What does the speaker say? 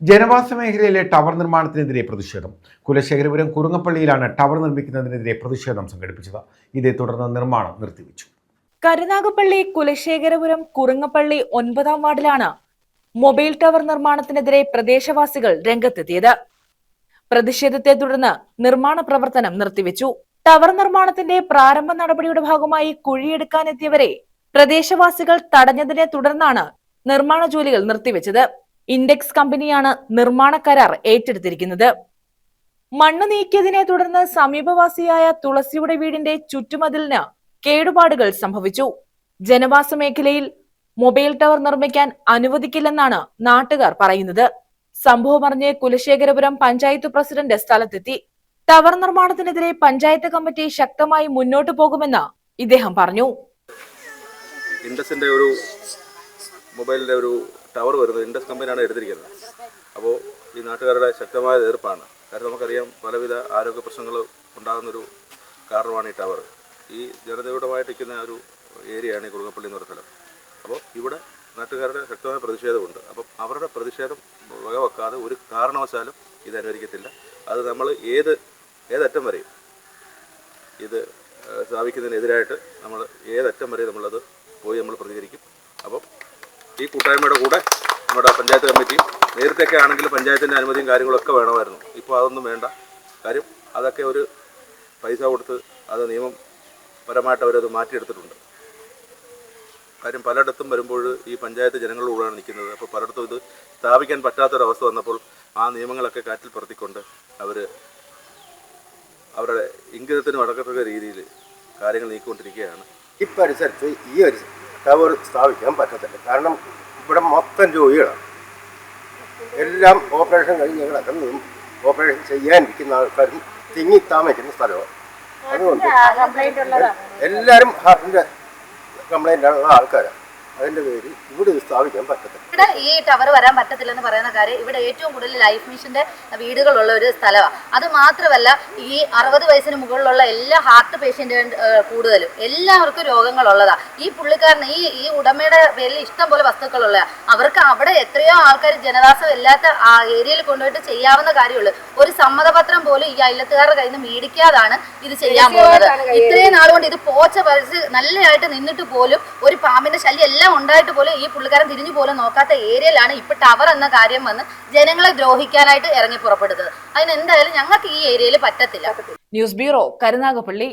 ജനവാസ മേഖലയിലെ ടവർ നിർമ്മാണത്തിനെതിരെ പ്രതിഷേധം. കുലശേഖരപുരം കുറുങ്ങപ്പള്ളിയിലാണ് ടവർ നിർമ്മിക്കുന്നതിനെതിരെ പ്രതിഷേധം സംഘടിപ്പിച്ചത്. ഇതേ തുടർന്ന് നിർമ്മാണം നിർത്തിവെച്ചു. കരുനാഗപ്പള്ളി കുലശേഖരപുരം കുറുങ്ങപ്പള്ളി 9-ാം വാർഡിലാണ് മൊബൈൽ ടവർ നിർമ്മാണത്തിനെതിരെ പ്രദേശവാസികൾ രംഗത്തെത്തിയത്. പ്രതിഷേധത്തെ തുടർന്ന് നിർമ്മാണ പ്രവർത്തനം നിർത്തിവെച്ചു. ടവർ നിർമ്മാണത്തിന്റെ പ്രാരംഭ നടപടിയുടെ ഭാഗമായി കുഴിയെടുക്കാനെത്തിയവരെ പ്രദേശവാസികൾ തടഞ്ഞതിനെ തുടർന്നാണ് നിർമ്മാണ ജോലികൾ നിർത്തിവെച്ചത്. ഇൻഡെക്സ് കമ്പനിയാണ് നിർമ്മാണ കരാർ ഏറ്റെടുത്തിരിക്കുന്നത്. മണ്ണ് നീക്കിയതിനെ തുടർന്ന് സമീപവാസിയായ തുളസിയുടെ വീടിന്റെ ചുറ്റുമതിലിന് കേടുപാടുകൾ സംഭവിച്ചു. ജനവാസ മേഖലയിൽ മൊബൈൽ ടവർ നിർമ്മിക്കാൻ അനുവദിക്കില്ലെന്നാണ് നാട്ടുകാർ പറയുന്നത്. സംഭവമറിഞ്ഞ് കുലശേഖരപുരം പഞ്ചായത്ത് പ്രസിഡന്റ് സ്ഥലത്തെത്തി. ടവർ നിർമ്മാണത്തിനെതിരെ പഞ്ചായത്ത് കമ്മിറ്റി ശക്തമായി മുന്നോട്ടു പോകുമെന്ന് ഇദ്ദേഹം പറഞ്ഞു. ഇൻഡസിന്റെ ഒരു മൊബൈലിന്റെ ഒരു ടവർ വരുന്നത് ഇൻഡസ് കമ്പനിയാണ് എടുത്തിരിക്കുന്നത്. അപ്പോൾ ഈ നാട്ടുകാരുടെ ശക്തമായ എതിർപ്പാണ്. കാരണം നമുക്കറിയാം പലവിധ ആരോഗ്യ പ്രശ്നങ്ങൾ ഉണ്ടാകുന്നൊരു കാരണമാണ് ഈ ടവർ. ഈ ജനതയോടമായിട്ടിരിക്കുന്ന ഒരു ഏരിയയാണ് ഈ കുറുങ്ങപ്പള്ളി എന്ന് പറഞ്ഞ സ്ഥലം. അപ്പോൾ ഇവിടെ നാട്ടുകാരുടെ ശക്തമായ പ്രതിഷേധമുണ്ട്. അപ്പം അവരുടെ പ്രതിഷേധം വകവെക്കാതെ ഒരു കാരണവശാലും ഇത് അനുവദിക്കത്തില്ല. അത് നമ്മൾ ഏതറ്റം വരെയും ഇത് സ്ഥാപിക്കുന്നതിനെതിരായിട്ട് നമ്മൾ ഏതറ്റം വരെ നമ്മളത് നമ്മൾ പ്രതികരിക്കും. അപ്പം ഈ കൂട്ടായ്മയുടെ കൂടെ നമ്മുടെ പഞ്ചായത്ത് കമ്മിറ്റിയും നേരത്തെയൊക്കെ ആണെങ്കിൽ പഞ്ചായത്തിൻ്റെ അനുമതിയും കാര്യങ്ങളൊക്കെ വേണമായിരുന്നു. ഇപ്പോൾ അതൊന്നും വേണ്ട. കാര്യം അതൊക്കെ ഒരു പൈസ കൊടുത്ത് അത് നിയമപരമായിട്ട് അവരത് മാറ്റിയെടുത്തിട്ടുണ്ട്. കാര്യം പലയിടത്തും വരുമ്പോൾ ഈ പഞ്ചായത്ത് ജനങ്ങളുടെ കൂടെയാണ് നിൽക്കുന്നത്. അപ്പോൾ പലയിടത്തും ഇത് സ്ഥാപിക്കാൻ പറ്റാത്തൊരവസ്ഥ വന്നപ്പോൾ ആ നിയമങ്ങളൊക്കെ കാറ്റിൽ പറത്തിക്കൊണ്ട് അവരുടെ ഇംഗിതത്തിന് വടക്കത്തക്ക രീതിയിൽ കാര്യങ്ങൾ നീക്കിക്കൊണ്ടിരിക്കുകയാണ്. ഈ പരിസരത്ത് ഈ ഒരു ടവർ സ്ഥാപിക്കാൻ പറ്റത്തില്ല. കാരണം ഇവിടെ മൊത്തം രോഗികളാണ്. എല്ലാം ഓപ്പറേഷൻ കഴിഞ്ഞ് കിടക്കുന്നതും ഓപ്പറേഷൻ ചെയ്യാനിരിക്കുന്ന ആൾക്കാരും തിങ്ങി താമസിക്കുന്ന സ്ഥലമാണ്. അതുകൊണ്ട് എല്ലാവരും ഹാർട്ടിൻ്റെ കംപ്ലൈൻ്റ് ഉള്ള ആൾക്കാരാണ്. അതിൻ്റെ പേര് ഇവിടെ സ്ഥാപിക്കാൻ പറ്റത്തില്ല. ഇവിടെ ഈ ടവർ വരാൻ പറ്റത്തില്ലെന്ന് പറയുന്ന കാര്യം ഇവിടെ ഏറ്റവും കൂടുതൽ ലൈഫ് മിഷന്റെ വീടുകളുള്ള ഒരു സ്ഥലമാണ്. അത് മാത്രമല്ല ഈ 60 വയസ്സിന് മുകളിലുള്ള എല്ലാ ഹാർട്ട് പേഷ്യൻ്റ് കൂടുതലും എല്ലാവർക്കും രോഗങ്ങളുള്ളതാണ്. ഈ പുള്ളിക്കാരന് ഈ ഉടമയുടെ പേരിൽ ഇഷ്ടം പോലെ വസ്തുക്കളുള്ളതാണ്. അവർക്ക് അവിടെ എത്രയോ ആൾക്കാർ ജനവാസം ഇല്ലാത്ത ആ ഏരിയയിൽ കൊണ്ടുപോയിട്ട് ചെയ്യാവുന്ന കാര്യമുള്ളൂ. ഒരു സമ്മതപത്രം പോലും ഈ അയലത്തുകാരുടെ കയ്യിൽ നിന്ന് മേടിക്കാതാണ് ഇത് ചെയ്യാൻ പോകുന്നത്. ഇത്രയും നാളുകൊണ്ട് ഇത് പോച്ച പറിച്ച് നല്ലതായിട്ട് നിന്നിട്ട് പോലും ഒരു പാമ്പിന്റെ ശല്യം എല്ലാം ഉണ്ടായിട്ട് പോലും ഈ പുള്ളിക്കാരൻ തിരിഞ്ഞു പോലും നോക്കാത്ത ഏരിയയിലാണ് ഇപ്പൊ ടവർ എന്ന കാര്യം വന്ന് ജനങ്ങളെ ദ്രോഹിക്കാനായിട്ട് ഇറങ്ങി പുറപ്പെടുന്നത്. അതിനെന്തായാലും ഞങ്ങൾക്ക് ഈ ഏരിയയിൽ പറ്റത്തില്ല. News bureau, Karunagappally.